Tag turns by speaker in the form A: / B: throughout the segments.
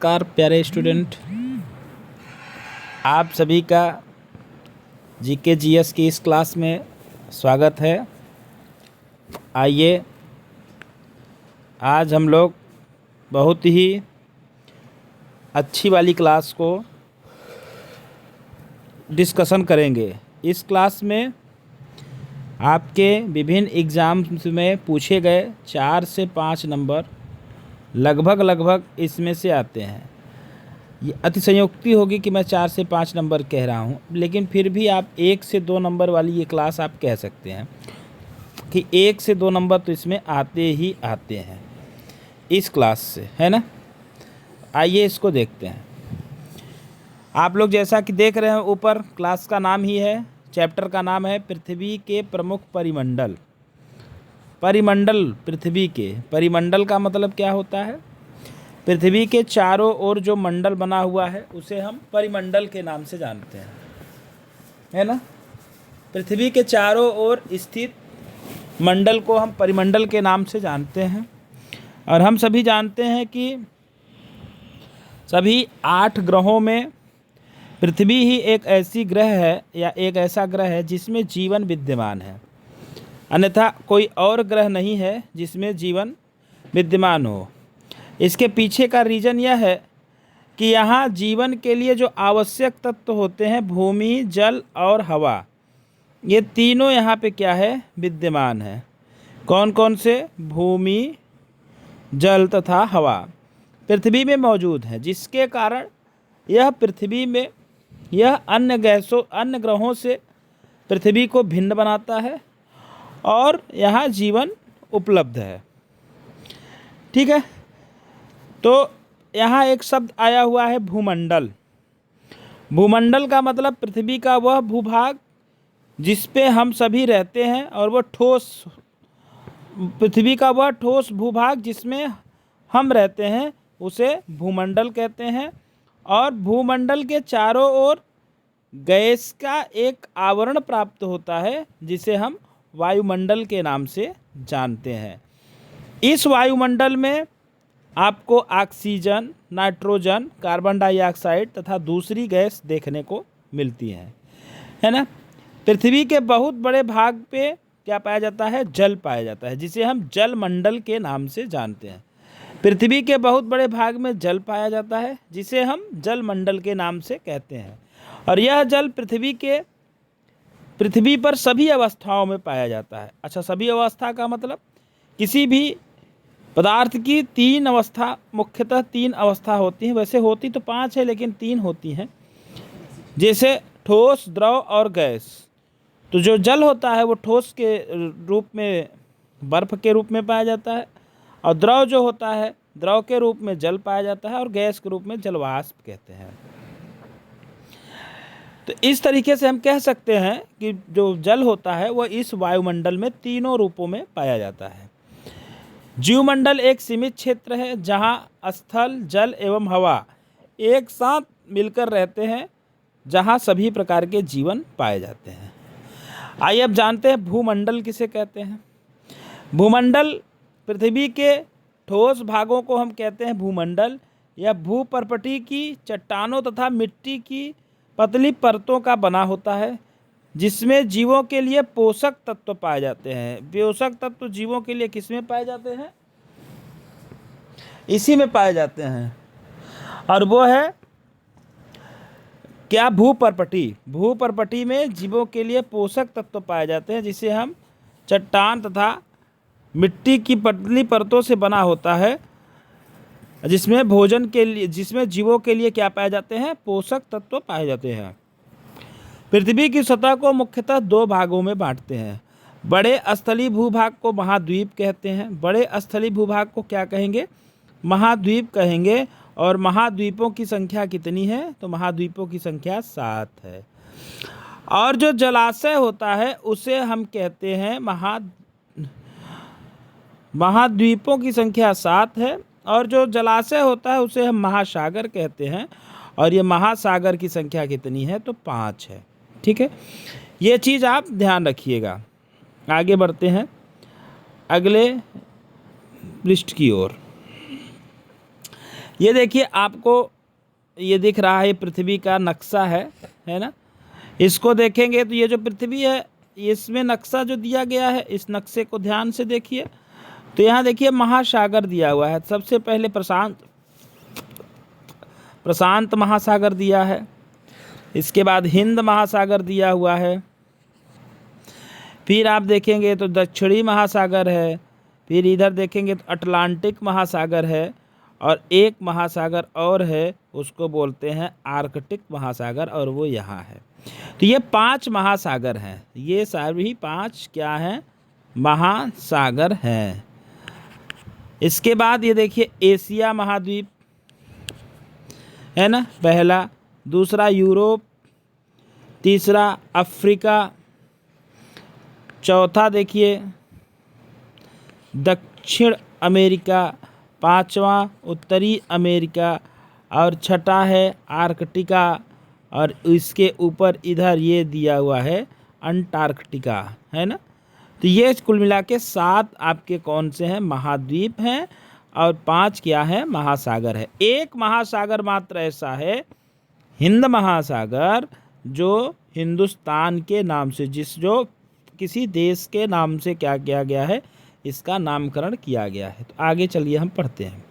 A: नमस्कार प्यारे स्टूडेंट, आप सभी का जीके जीएस की इस क्लास में स्वागत है। आइए आज हम लोग बहुत ही अच्छी वाली क्लास को डिस्कशन करेंगे। इस क्लास में आपके विभिन्न एग्ज़ाम्स में पूछे गए 4 से 5 नंबर लगभग इसमें से आते हैं। ये अतिशयोक्ति होगी कि मैं 4 से 5 नंबर कह रहा हूँ, लेकिन फिर भी आप 1 से 2 नंबर वाली ये क्लास आप कह सकते हैं कि 1 से 2 नंबर तो इसमें आते ही आते हैं इस क्लास से, है ना। आइए इसको देखते हैं। आप लोग जैसा कि देख रहे हैं ऊपर, क्लास का नाम ही है, चैप्टर का नाम है पृथ्वी के प्रमुख परिमंडल। परिमंडल पृथ्वी के, परिमंडल का मतलब क्या होता है? पृथ्वी के चारों ओर जो मंडल बना हुआ है उसे हम परिमंडल के नाम से जानते हैं, है ना। पृथ्वी के चारों ओर स्थित मंडल को हम परिमंडल के नाम से जानते हैं। और हम सभी जानते हैं कि सभी 8 ग्रहों में पृथ्वी ही एक ऐसी ग्रह है या एक ऐसा ग्रह है जिसमें जीवन विद्यमान है, अन्यथा कोई और ग्रह नहीं है जिसमें जीवन विद्यमान हो। इसके पीछे का रीज़न यह है कि यहाँ जीवन के लिए जो आवश्यक तत्व होते हैं, भूमि, जल और हवा, ये तीनों यहाँ पे क्या है? विद्यमान है। कौन कौन से? भूमि, जल तथा हवा पृथ्वी में मौजूद है, जिसके कारण यह पृथ्वी में यह अन्य ग्रहों से पृथ्वी को भिन्न बनाता है और यहाँ जीवन उपलब्ध है। ठीक है, तो यहाँ एक शब्द आया हुआ है भूमंडल। भूमंडल का मतलब पृथ्वी का वह भूभाग जिस पे हम सभी रहते हैं, और वह ठोस, पृथ्वी का वह ठोस भूभाग जिसमें हम रहते हैं उसे भूमंडल कहते हैं। और भूमंडल के चारों ओर गैस का एक आवरण प्राप्त होता है जिसे हम वायुमंडल के नाम से जानते हैं। इस वायुमंडल में आपको ऑक्सीजन, नाइट्रोजन, कार्बन डाइऑक्साइड तथा दूसरी गैस देखने को मिलती है ना। पृथ्वी के बहुत बड़े भाग पे क्या पाया जाता है? जल पाया जाता है, जिसे हम जल मंडल के नाम से जानते हैं। पृथ्वी के बहुत बड़े भाग में जल पाया जाता है जिसे हम जल मंडल के नाम से कहते हैं। और यह जल पृथ्वी पर सभी अवस्थाओं में पाया जाता है। अच्छा, सभी अवस्था का मतलब किसी भी पदार्थ की 3 अवस्था, मुख्यतः 3 अवस्था होती हैं। वैसे होती तो 5 है, लेकिन 3 होती हैं, जैसे ठोस, द्रव और गैस। तो जो जल होता है वो ठोस के रूप में, बर्फ़ के रूप में पाया जाता है, और द्रव जो होता है द्रव के रूप में जल पाया जाता है, और गैस के रूप में जलवाष्प कहते हैं। तो इस तरीके से हम कह सकते हैं कि जो जल होता है वह इस वायुमंडल में तीनों रूपों में पाया जाता है। जीवमंडल एक सीमित क्षेत्र है जहां स्थल, जल एवं हवा एक साथ मिलकर रहते हैं, जहां सभी प्रकार के जीवन पाए जाते हैं। आइए अब जानते हैं भूमंडल किसे कहते हैं। भूमंडल, पृथ्वी के ठोस भागों को हम कहते हैं भूमंडल। यह भूपर्पटी की चट्टानों तथा मिट्टी की पतली परतों का बना होता है, जिसमें जीवों के लिए पोषक तत्व पाए जाते हैं। पोषक तत्व जीवों के लिए किस में पाए जाते हैं? इसी में पाए जाते हैं, और वो है क्या? भूपर्पटी। भूपर्पटी में जीवों के लिए पोषक तत्व पाए जाते हैं, जिसे हम चट्टान तथा मिट्टी की पतली परतों से बना होता है, जिसमें भोजन के लिए, जिसमें जीवों के लिए क्या पाए जाते हैं? पोषक तत्व पाए जाते हैं। पृथ्वी की सतह को मुख्यतः 2 भागों में बांटते हैं। बड़े स्थलीय भूभाग को महाद्वीप कहते हैं। बड़े स्थलीय भूभाग को क्या कहेंगे? महाद्वीप कहेंगे। और महाद्वीपों की संख्या कितनी है? तो महाद्वीपों की संख्या 7 है। और जो जलाशय होता है उसे हम कहते हैं महाद्वीपों की संख्या 7 है, और जो जलाशय होता है उसे हम महासागर कहते हैं। और ये महासागर की संख्या कितनी है? तो 5 है। ठीक है, ये चीज़ आप ध्यान रखिएगा। आगे बढ़ते हैं अगले पृष्ठ की ओर। ये देखिए आपको ये दिख रहा है, पृथ्वी का नक्शा है ना। इसको देखेंगे तो ये जो पृथ्वी है इसमें नक्शा जो दिया गया है, इस नक्शे को ध्यान से देखिए तो यहाँ देखिए महासागर दिया हुआ है। सबसे पहले प्रशांत महासागर दिया है, इसके बाद हिंद महासागर दिया हुआ है, फिर आप देखेंगे तो दक्षिणी महासागर है, फिर इधर देखेंगे तो अटलांटिक महासागर है, और एक महासागर और है उसको बोलते हैं आर्कटिक महासागर, और वो यहाँ है। तो ये 5 महासागर हैं, ये सभी 5 क्या हैं, महासागर हैं। इसके बाद ये देखिए एशिया महाद्वीप है ना, पहला, दूसरा यूरोप, तीसरा अफ्रीका, चौथा देखिए दक्षिण अमेरिका, पांचवा उत्तरी अमेरिका, और छठा है आर्कटिका, और इसके ऊपर इधर ये दिया हुआ है अंटार्कटिका, है ना। तो ये कुल मिला के 7 आपके कौन से हैं, महाद्वीप हैं, और 5 क्या है, महासागर है। एक महासागर मात्र ऐसा है, हिंद महासागर, जो हिंदुस्तान के नाम से, जो किसी देश के नाम से क्या किया गया है, इसका नामकरण किया गया है। तो आगे चलिए हम पढ़ते हैं।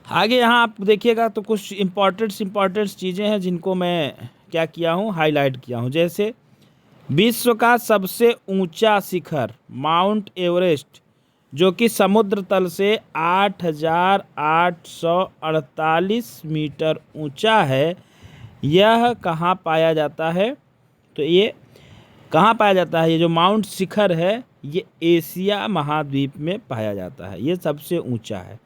A: आगे यहाँ आप देखिएगा तो कुछ इम्पोर्टेंट चीज़ें हैं जिनको मैं क्या किया हूँ, हाईलाइट किया हूँ। जैसे विश्व का सबसे ऊंचा शिखर माउंट एवरेस्ट, जो कि समुद्र तल से 8,848 मीटर ऊंचा है, यह कहाँ पाया जाता है। तो ये कहाँ पाया जाता है, ये जो माउंट शिखर है ये एशिया महाद्वीप में पाया जाता है, ये सबसे ऊंचा है।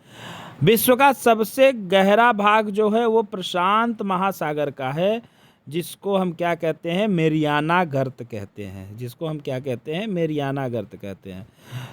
A: विश्व का सबसे गहरा भाग जो है वो प्रशांत महासागर का है, जिसको हम क्या कहते हैं, मेरियाना गर्त कहते हैं, जिसको हम क्या कहते हैं, मेरियाना गर्त कहते हैं।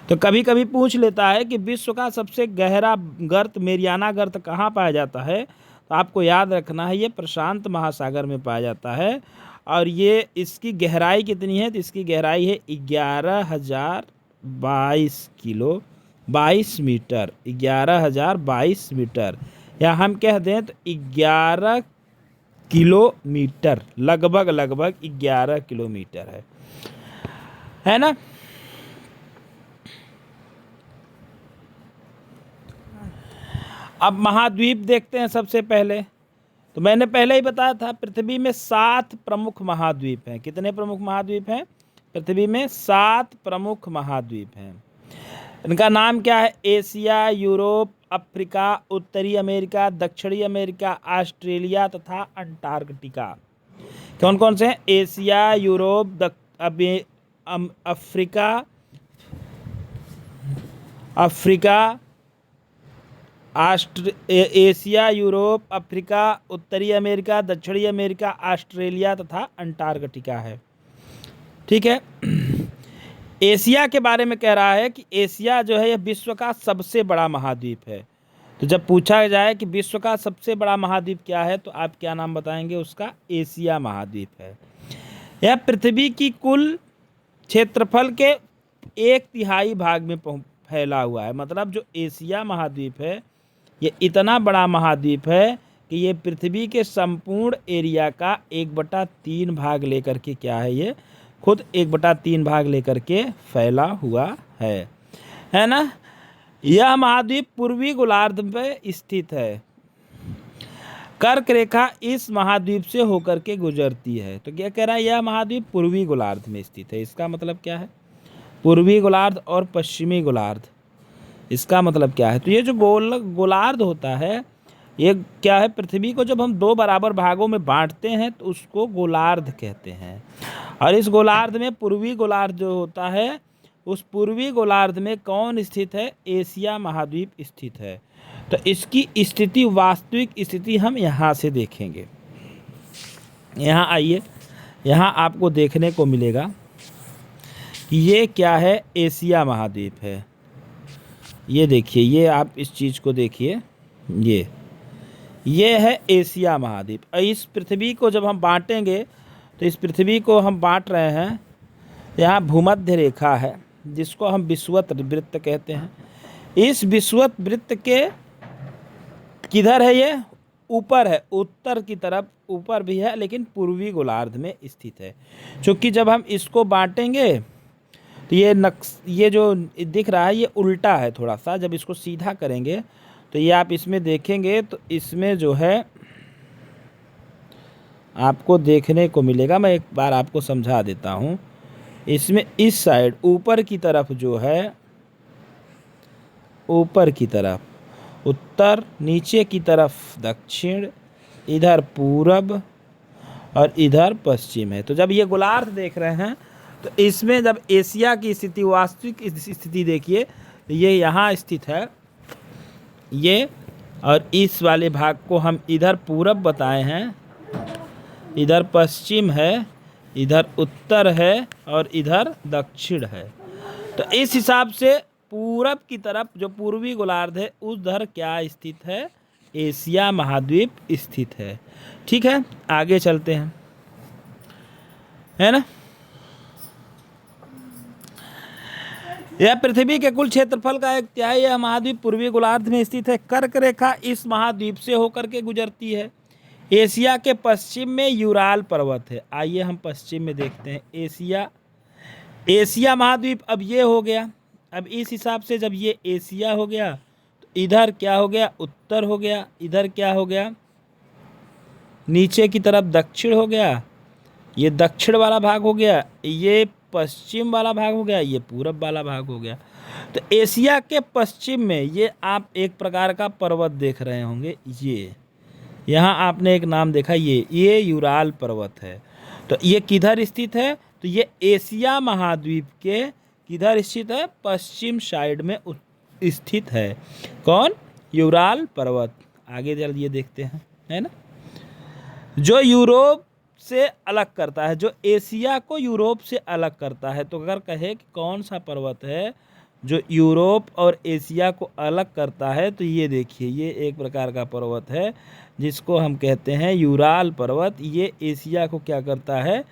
A: तो कभी कभी पूछ लेता है कि विश्व का सबसे गहरा गर्त मेरियाना गर्त कहाँ पाया जाता है, तो आपको याद रखना है ये प्रशांत महासागर में पाया जाता है। और ये इसकी गहराई कितनी है, तो इसकी गहराई है 11,022 मीटर, 11,022 मीटर, या हम कह दें तो 11 किलोमीटर, लगभग 11 किलोमीटर है ना। अब महाद्वीप देखते हैं सबसे पहले। तो मैंने पहले ही बताया था पृथ्वी में 7 प्रमुख महाद्वीप हैं। कितने प्रमुख महाद्वीप हैं, पृथ्वी में 7 प्रमुख महाद्वीप हैं। इनका नाम क्या है, एशिया, यूरोप, अफ्रीका, उत्तरी अमेरिका, दक्षिणी अमेरिका, ऑस्ट्रेलिया तथा अंटार्कटिका। कौन कौन से हैं, Asia, Europe, Africa, Asia, Europe, Africa, उत्तरी अमेरिका, दक्षिणी अमेरिका, ऑस्ट्रेलिया तथा अंटार्कटिका है। ठीक है। एशिया के बारे में कह रहा है कि एशिया जो है यह विश्व का सबसे बड़ा महाद्वीप है। तो जब पूछा जाए कि विश्व का सबसे बड़ा महाद्वीप क्या है, तो आप क्या नाम बताएंगे उसका, एशिया महाद्वीप है। यह पृथ्वी की कुल क्षेत्रफल के 1/3 भाग में फैला हुआ है। मतलब जो एशिया महाद्वीप है ये इतना बड़ा महाद्वीप है कि ये पृथ्वी के संपूर्ण एरिया का 1/3 भाग लेकर के क्या है, ये खुद 1/3 भाग लेकर के फैला हुआ है ना। यह महाद्वीप पूर्वी गोलार्ध में स्थित है। कर्क रेखा इस महाद्वीप से होकर के गुजरती है। तो क्या कह रहा है, यह महाद्वीप पूर्वी गोलार्ध में स्थित है। इसका मतलब क्या है, पूर्वी गोलार्ध और पश्चिमी गोलार्ध, इसका मतलब क्या है। तो ये जो गोलार्ध होता है ये क्या है, पृथ्वी को जब हम 2 बराबर भागों में बांटते हैं तो उसको गोलार्ध कहते हैं। और इस गोलार्ध में पूर्वी गोलार्ध जो होता है, उस पूर्वी गोलार्ध में कौन स्थित है, एशिया महाद्वीप स्थित है। तो इसकी स्थिति, वास्तविक स्थिति हम यहाँ से देखेंगे। यहाँ आइए, यहाँ आपको देखने को मिलेगा कि ये क्या है, एशिया महाद्वीप है। ये देखिए, ये आप इस चीज़ को देखिए, ये है एशिया महाद्वीप। और इस पृथ्वी को जब हम बांटेंगे तो इस पृथ्वी को हम बांट रहे हैं, यहाँ भूमध्य रेखा है जिसको हम विषुवत वृत्त कहते हैं। इस विषुवत वृत्त के किधर है ये? ऊपर है, उत्तर की तरफ ऊपर भी है, लेकिन पूर्वी गोलार्ध में स्थित है। क्योंकि जब हम इसको बांटेंगे तो ये जो दिख रहा है ये उल्टा है थोड़ा सा। जब इसको सीधा करेंगे तो ये आप इसमें देखेंगे तो इसमें जो है आपको देखने को मिलेगा, मैं एक बार आपको समझा देता हूँ। इसमें इस साइड ऊपर की तरफ जो है, ऊपर की तरफ उत्तर, नीचे की तरफ दक्षिण, इधर पूरब और इधर पश्चिम है। तो जब ये गोलार्ध देख रहे हैं तो इसमें जब एशिया की स्थिति, वास्तविक स्थिति देखिए, तो ये यहाँ स्थित है ये, और इस वाले भाग को हम इधर पूरब बताए हैं, इधर पश्चिम है, इधर उत्तर है और इधर दक्षिण है। तो इस हिसाब से पूरब की तरफ जो पूर्वी गोलार्ध है उधर क्या स्थित है? एशिया महाद्वीप स्थित है। ठीक है, आगे चलते हैं, है ना। यह पृथ्वी के कुल क्षेत्रफल का 1/3 यह महाद्वीप पूर्वी गोलार्ध में स्थित है। कर्क रेखा इस महाद्वीप से होकर के गुजरती है। एशिया के पश्चिम में यूराल पर्वत है। आइए हम पश्चिम में देखते हैं। एशिया महाद्वीप अब ये हो गया। अब इस हिसाब से जब ये एशिया हो गया तो इधर क्या हो गया? उत्तर हो गया। इधर क्या हो गया? नीचे की तरफ दक्षिण हो गया। ये दक्षिण वाला भाग हो गया, ये पश्चिम वाला भाग हो गया, ये पूरब वाला भाग हो गया। तो एशिया के पश्चिम में ये आप एक प्रकार का पर्वत देख रहे होंगे। ये यहाँ आपने एक नाम देखा, ये यूराल पर्वत है। तो ये किधर स्थित है? तो ये एशिया महाद्वीप के किधर स्थित है? पश्चिम साइड में स्थित है। कौन? यूराल पर्वत। आगे चलिए देखते हैं, है ना। जो यूरोप से अलग करता है, जो एशिया को यूरोप से अलग करता है, तो अगर कहे कि कौन सा पर्वत है जो यूरोप और एशिया को अलग करता है, तो ये देखिए, ये एक प्रकार का पर्वत है जिसको हम कहते हैं यूराल पर्वत। ये एशिया को क्या करता है?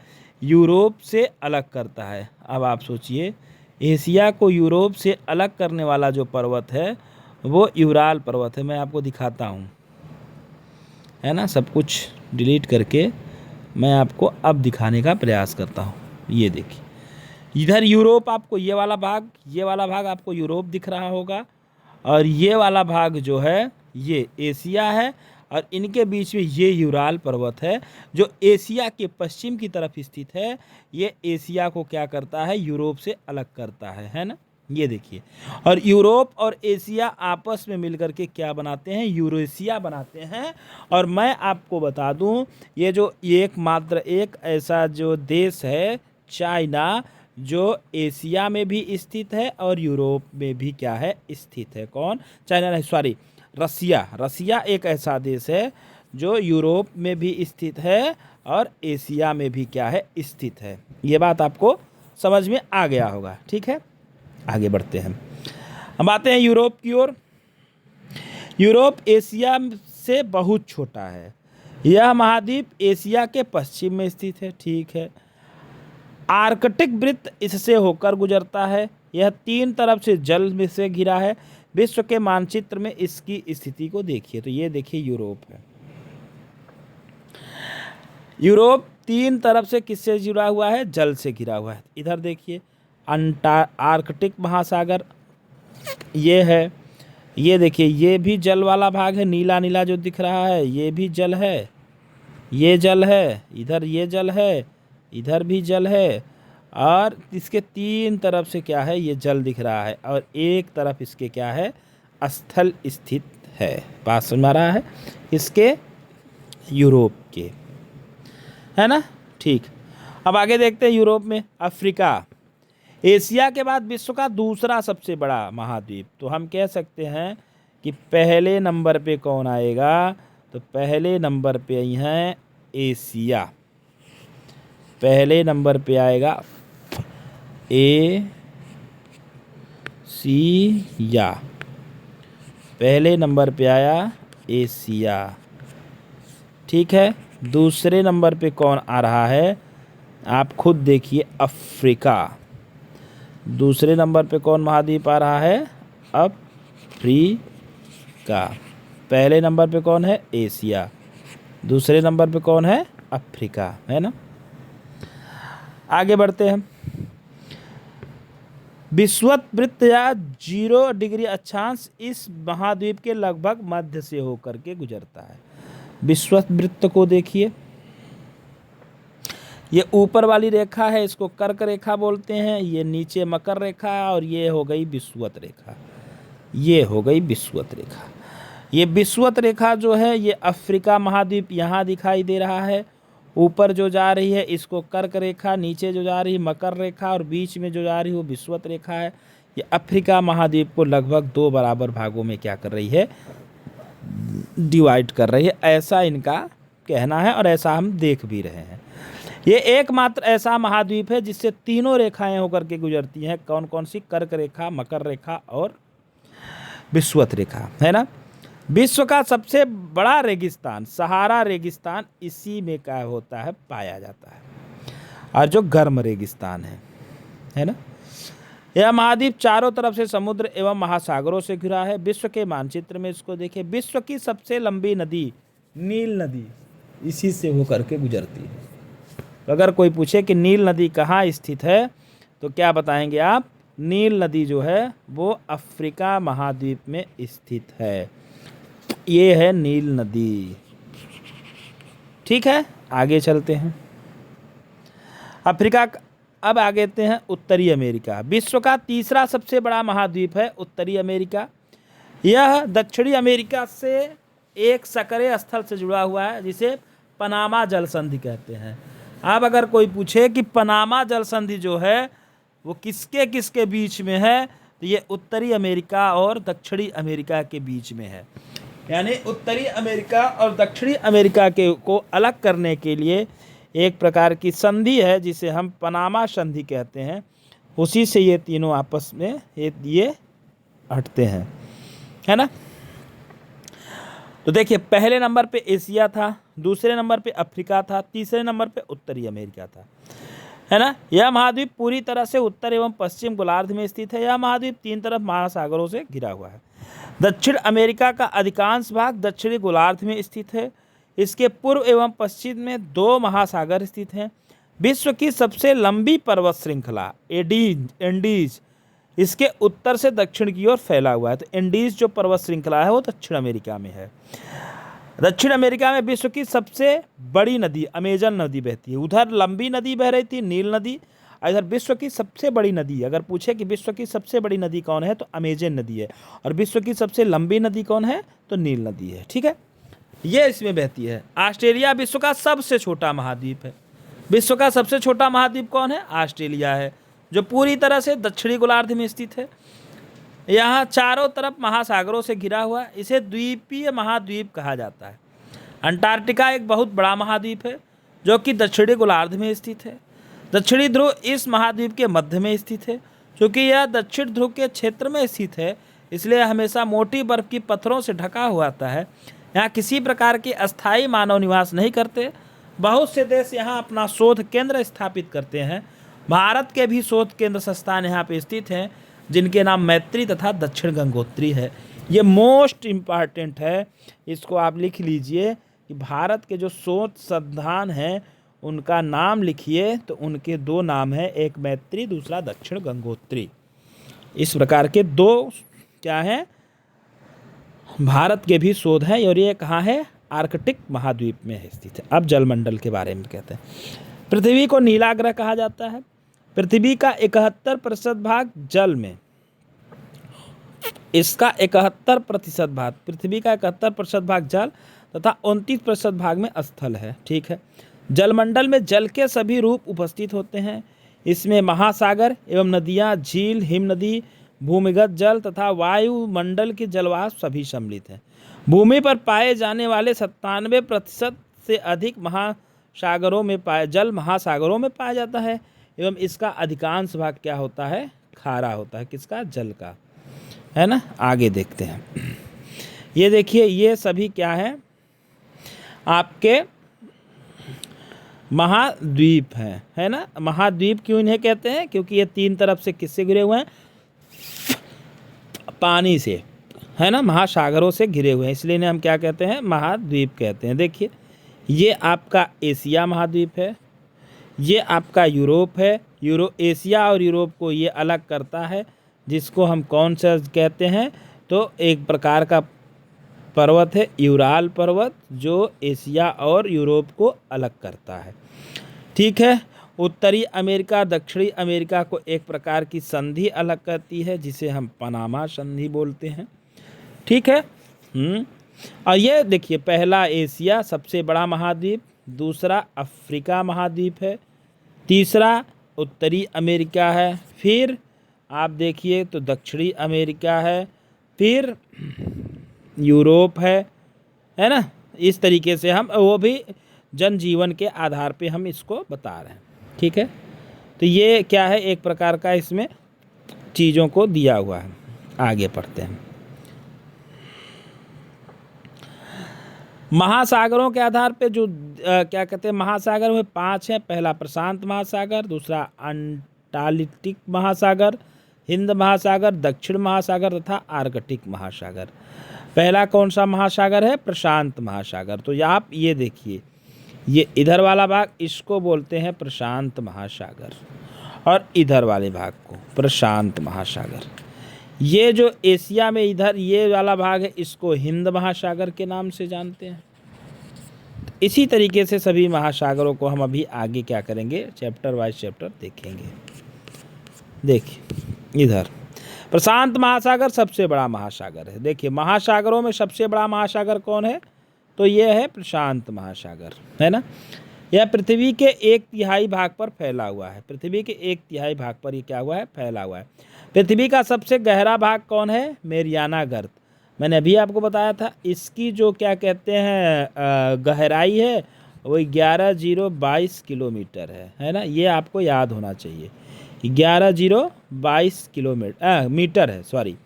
A: यूरोप से अलग करता है। अब आप सोचिए, एशिया को यूरोप से अलग करने वाला जो पर्वत है वो यूराल पर्वत है। मैं आपको दिखाता हूँ, है ना। सब कुछ डिलीट करके मैं आपको अब दिखाने का प्रयास करता हूँ। ये देखिए, इधर यूरोप, आपको ये वाला भाग आपको यूरोप दिख रहा होगा, और ये वाला भाग जो है ये एशिया है, और इनके बीच में ये यूराल पर्वत है जो एशिया के पश्चिम की तरफ स्थित है। ये एशिया को क्या करता है? यूरोप से अलग करता है ना। ये देखिए, और यूरोप और एशिया आपस में मिलकर के क्या बनाते हैं? यूरेशिया बनाते हैं। और मैं आपको बता दूं, ये जो एकमात्र एक ऐसा जो देश है चाइना, जो एशिया में भी स्थित है और यूरोप में भी क्या है? स्थित है। कौन? चाइना नहीं, सॉरी, रसिया। रसिया एक ऐसा देश है जो यूरोप में भी स्थित है और एशिया में भी क्या है? स्थित है। ये बात आपको समझ में आ गया होगा। ठीक है, आगे बढ़ते हैं। हम आते हैं यूरोप की ओर। यूरोप एशिया से बहुत छोटा है। यह महाद्वीप एशिया के पश्चिम में स्थित है। ठीक है, आर्कटिक वृत्त इससे होकर गुजरता है। यह 3 तरफ से जल में से घिरा है। विश्व के मानचित्र में इसकी स्थिति को देखिए, तो ये देखिए यूरोप है। यूरोप 3 तरफ से किससे जुड़ा हुआ है? जल से घिरा हुआ है। इधर देखिए, आर्कटिक महासागर ये है। ये देखिए, ये भी जल वाला भाग है, नीला नीला जो दिख रहा है ये भी जल है, ये जल है, इधर ये जल है, इधर भी जल है, और इसके 3 तरफ से क्या है? ये जल दिख रहा है, और एक तरफ इसके क्या है? स्थल स्थित है। बात समझ में आ रहा है? इसके यूरोप के, है ना। ठीक, अब आगे देखते हैं। यूरोप में अफ्रीका, एशिया के बाद विश्व का दूसरा सबसे बड़ा महाद्वीप। तो हम कह सकते हैं कि पहले नंबर पे कौन आएगा? तो पहले नंबर पे आई हैं एशिया। पहले नंबर पे आएगा एशिया। पहले नंबर पे आया एशिया। ठीक है, दूसरे नंबर पे कौन आ रहा है? आप खुद देखिए, अफ्रीका। दूसरे नंबर पे कौन महाद्वीप आ रहा है? अफ्रीका। पहले नंबर पे कौन है? एशिया। दूसरे नंबर पे कौन है? अफ्रीका, है ना। आगे बढ़ते हैं। विषुवत वृत्त या 0 डिग्री अक्षांश इस महाद्वीप के लगभग मध्य से होकर के गुजरता है। विषुवत वृत्त को देखिए, ये ऊपर वाली रेखा है, इसको कर्क रेखा बोलते हैं। ये नीचे मकर रेखा और ये हो गई विषुवत रेखा। ये हो गई विषुवत रेखा। ये विषुवत रेखा जो है ये अफ्रीका महाद्वीप यहाँ दिखाई दे रहा है। ऊपर जो जा रही है इसको कर्क रेखा, नीचे जो जा रही है मकर रेखा और बीच में जो जा रही है वो विषुवत रेखा है। ये अफ्रीका महाद्वीप को लगभग 2 बराबर भागों में क्या कर रही है? डिवाइड कर रही है। ऐसा इनका कहना है और ऐसा हम देख भी रहे हैं। ये एकमात्र ऐसा महाद्वीप है जिससे तीनों रेखाएं होकर के गुजरती हैं। कौन कौन सी? कर्क रेखा, मकर रेखा और विषुवत रेखा, है ना। विश्व का सबसे बड़ा रेगिस्तान सहारा रेगिस्तान इसी में क्या होता है? पाया जाता है, और जो गर्म रेगिस्तान है ना। यह महाद्वीप चारों तरफ से समुद्र एवं महासागरों से घिरा है। विश्व के मानचित्र में इसको देखिए। विश्व की सबसे लंबी नदी नील नदी इसी से होकर के गुजरती है। अगर कोई पूछे कि नील नदी कहाँ स्थित है तो क्या बताएंगे आप? नील नदी जो है वो अफ्रीका महाद्वीप में स्थित है। ये है नील नदी। ठीक है, आगे चलते हैं। अफ्रीका। अब आगे आते हैं उत्तरी अमेरिका। विश्व का तीसरा सबसे बड़ा महाद्वीप है उत्तरी अमेरिका। यह दक्षिणी अमेरिका से एक सकरे स्थल से जुड़ा हुआ है जिसे पनामा जल संधि कहते हैं। अब अगर कोई पूछे कि पनामा जल संधि जो है वो किसके किसके बीच में है, तो ये उत्तरी अमेरिका और दक्षिणी अमेरिका के बीच में है। यानी उत्तरी अमेरिका और दक्षिणी अमेरिका के को अलग करने के लिए एक प्रकार की संधि है जिसे हम पनामा संधि कहते हैं। उसी से ये तीनों आपस में ये हटते हैं, है ना। तो देखिए, पहले नंबर पे एशिया था, दूसरे नंबर पे अफ्रीका था, तीसरे नंबर पे उत्तरी अमेरिका था, है ना। यह महाद्वीप पूरी तरह से उत्तर एवं पश्चिम गोलार्ध में स्थित है। यह महाद्वीप 3 तरफ महासागरों से घिरा हुआ है। दक्षिण अमेरिका का अधिकांश भाग दक्षिणी गोलार्ध में स्थित है। इसके पूर्व एवं पश्चिम में 2 महासागर स्थित हैं। विश्व की सबसे लंबी पर्वत श्रृंखला एंडीज इसके उत्तर से दक्षिण की ओर फैला हुआ है। तो एंडीज जो पर्वत श्रृंखला है वो दक्षिण अमेरिका में है। दक्षिण अमेरिका में विश्व की सबसे बड़ी नदी अमेजन नदी बहती है। उधर लंबी नदी बह रही थी नील नदी, इधर विश्व की सबसे बड़ी नदी। अगर पूछे कि विश्व की सबसे बड़ी नदी कौन है तो अमेजन नदी है, और विश्व की सबसे लंबी नदी कौन है तो नील नदी है। ठीक है, ये इसमें बहती है। ऑस्ट्रेलिया विश्व का सबसे छोटा महाद्वीप है। विश्व का सबसे छोटा महाद्वीप कौन है? ऑस्ट्रेलिया है, जो पूरी तरह से दक्षिणी गोलार्ध में स्थित है। यहाँ चारों तरफ महासागरों से घिरा हुआ है। इसे द्वीपीय महाद्वीप कहा जाता है। अंटार्कटिका एक बहुत बड़ा महाद्वीप है जो कि दक्षिणी गोलार्ध में स्थित है। दक्षिणी ध्रुव इस महाद्वीप के मध्य में स्थित है। क्योंकि यह दक्षिण ध्रुव के क्षेत्र में स्थित है इसलिए हमेशा मोटी बर्फ की पत्थरों से ढका हुआ आता है। यहाँ किसी प्रकार के अस्थायी मानव निवास नहीं करते। बहुत से देश यहाँ अपना शोध केंद्र स्थापित करते हैं। भारत के भी शोध केंद्र संस्थान यहाँ पे स्थित हैं जिनके नाम मैत्री तथा दक्षिण गंगोत्री है। ये मोस्ट इम्पॉर्टेंट है, इसको आप लिख लीजिए कि भारत के जो शोध संस्थान हैं उनका नाम लिखिए तो उनके 2 नाम हैं, एक मैत्री दूसरा दक्षिण गंगोत्री। इस प्रकार के 2 क्या हैं भारत के भी शोध हैं, और ये कहाँ है? आर्कटिक महाद्वीप में है स्थित है। अब जलमंडल के बारे में कहते हैं। पृथ्वी को नीला ग्रह कहा जाता है। पृथ्वी का 71% भाग जल में, इसका 71% भाग पृथ्वी का 71% भाग जल तथा 29% भाग में स्थल है। ठीक है, जलमंडल में जल के सभी रूप उपस्थित होते हैं। इसमें महासागर एवं नदियाँ, झील, हिमनदी, भूमिगत जल तथा वायुमंडल के जलवाष्प सभी सम्मिलित हैं। भूमि पर पाए जाने वाले 97% से अधिक महासागरों में महासागरों में पाया जाता है एवं इसका अधिकांश भाग क्या होता है? खारा होता है। किसका? जल का, है ना। आगे देखते हैं। ये देखिए, ये सभी क्या है? आपके महाद्वीप हैं, है ना। महाद्वीप क्यों इन्हें कहते हैं? क्योंकि ये 3 तरफ से किससे घिरे हुए हैं? पानी से, है ना, महासागरों से घिरे हुए हैं, इसलिए इन्हें हम क्या कहते हैं, महाद्वीप कहते हैं। देखिए ये आपका एशिया महाद्वीप है, ये आपका यूरोप है। एशिया और यूरोप को ये अलग करता है, जिसको हम कौन सा कहते हैं, तो एक प्रकार का पर्वत है यूराल पर्वत, जो एशिया और यूरोप को अलग करता है। ठीक है। उत्तरी अमेरिका दक्षिणी अमेरिका को एक प्रकार की संधि अलग करती है, जिसे हम पनामा संधि बोलते हैं। ठीक है। और ये देखिए, पहला एशिया सबसे बड़ा महाद्वीप, दूसरा अफ्रीका महाद्वीप है, तीसरा उत्तरी अमेरिका है, फिर आप देखिए तो दक्षिणी अमेरिका है, फिर यूरोप है ना। इस तरीके से हम वो भी जनजीवन के आधार पे हम इसको बता रहे हैं। ठीक है। तो ये क्या है, एक प्रकार का इसमें चीज़ों को दिया हुआ है। आगे पढ़ते हैं। महासागरों के आधार पे जो क्या कहते हैं, महासागर में 5 हैं। पहला प्रशांत महासागर, दूसरा अंटार्कटिक महासागर, हिंद महासागर, दक्षिण महासागर तथा आर्कटिक महासागर। पहला कौन सा महासागर है, प्रशांत महासागर। तो आप ये देखिए, ये इधर वाला भाग इसको बोलते हैं प्रशांत महासागर, और इधर वाले भाग को प्रशांत महासागर। ये जो एशिया में इधर ये वाला भाग है, इसको हिंद महासागर के नाम से जानते हैं। इसी तरीके से सभी महासागरों को हम अभी आगे क्या करेंगे, चैप्टर वाइज चैप्टर देखेंगे। देखिए इधर प्रशांत महासागर सबसे बड़ा महासागर है। देखिए महासागरों में सबसे बड़ा महासागर कौन है, तो ये है प्रशांत महासागर, है ना। यह पृथ्वी के 1/3 भाग पर फैला हुआ है। पृथ्वी के 1/3 भाग पर ये क्या हुआ है, फैला हुआ है। पृथ्वी का सबसे गहरा भाग कौन है, मेरियाना गर्त। मैंने अभी आपको बताया था, इसकी जो क्या कहते हैं गहराई है वो 11,022 किलोमीटर है ना। ये आपको याद होना चाहिए, 11,022 किलोमीटर मीटर है, सॉरी।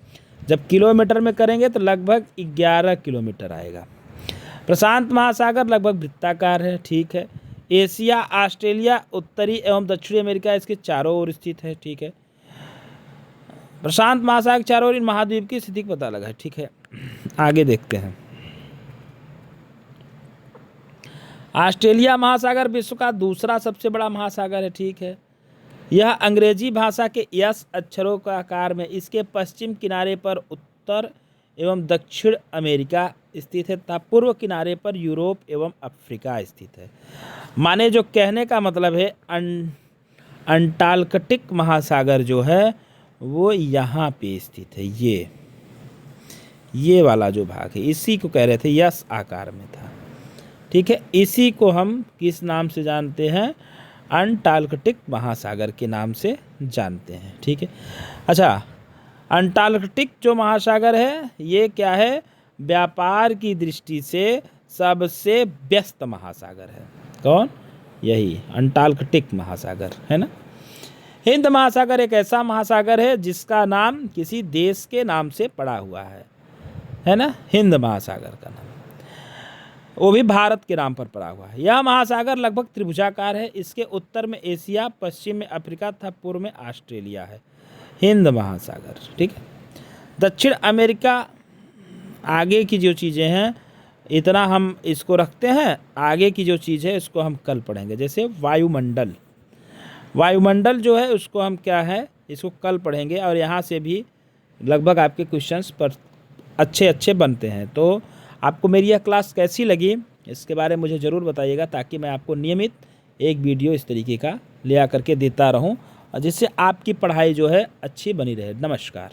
A: जब किलोमीटर में करेंगे तो लगभग 11 किलोमीटर आएगा। प्रशांत महासागर लगभग वृत्ताकार है। ठीक है। एशिया, ऑस्ट्रेलिया, उत्तरी एवं दक्षिणी अमेरिका इसके चारों ओर स्थित है। ठीक है। प्रशांत महासागर चारों ओर इन महाद्वीप की स्थिति का पता लगा है। ठीक है। आगे देखते हैं। ऑस्ट्रेलिया महासागर विश्व का दूसरा सबसे बड़ा महासागर है। ठीक है। यह अंग्रेजी भाषा के यस अक्षरों का आकार में इसके पश्चिम किनारे पर उत्तर एवं दक्षिण अमेरिका स्थित है तथा पूर्व किनारे पर यूरोप एवं अफ्रीका स्थित है। माने जो कहने का मतलब है, अंटार्कटिक महासागर जो है वो यहाँ पे स्थित है। ये वाला जो भाग है, इसी को कह रहे थे, यस आकार में था। ठीक है। इसी को हम किस नाम से जानते हैं, अंटार्कटिक महासागर के नाम से जानते हैं। ठीक है। अच्छा, अंटार्कटिक जो महासागर है ये क्या है, व्यापार की दृष्टि से सबसे व्यस्त महासागर है। कौन, यही अंटार्कटिक महासागर, है ना। हिंद महासागर एक ऐसा महासागर है जिसका नाम किसी देश के नाम से पड़ा हुआ है ना। हिंद महासागर का नाम, वो भी भारत के नाम पर पड़ा हुआ है। यह महासागर लगभग त्रिभुजाकार है। इसके उत्तर में एशिया, पश्चिम में अफ्रीका तथा पूर्व में ऑस्ट्रेलिया है। हिंद महासागर। ठीक है। दक्षिण अमेरिका, आगे की जो चीज़ें हैं इतना हम इसको रखते हैं, आगे की जो चीज़ है इसको हम कल पढ़ेंगे। जैसे वायुमंडल जो है उसको हम क्या है, इसको कल पढ़ेंगे। और यहाँ से भी लगभग आपके क्वेश्चंस पर अच्छे बनते हैं। तो आपको मेरी यह क्लास कैसी लगी इसके बारे में मुझे ज़रूर बताइएगा, ताकि मैं आपको नियमित एक वीडियो इस तरीके का ले आकर के देता रहूं, और जिससे आपकी पढ़ाई जो है अच्छी बनी रहे। नमस्कार।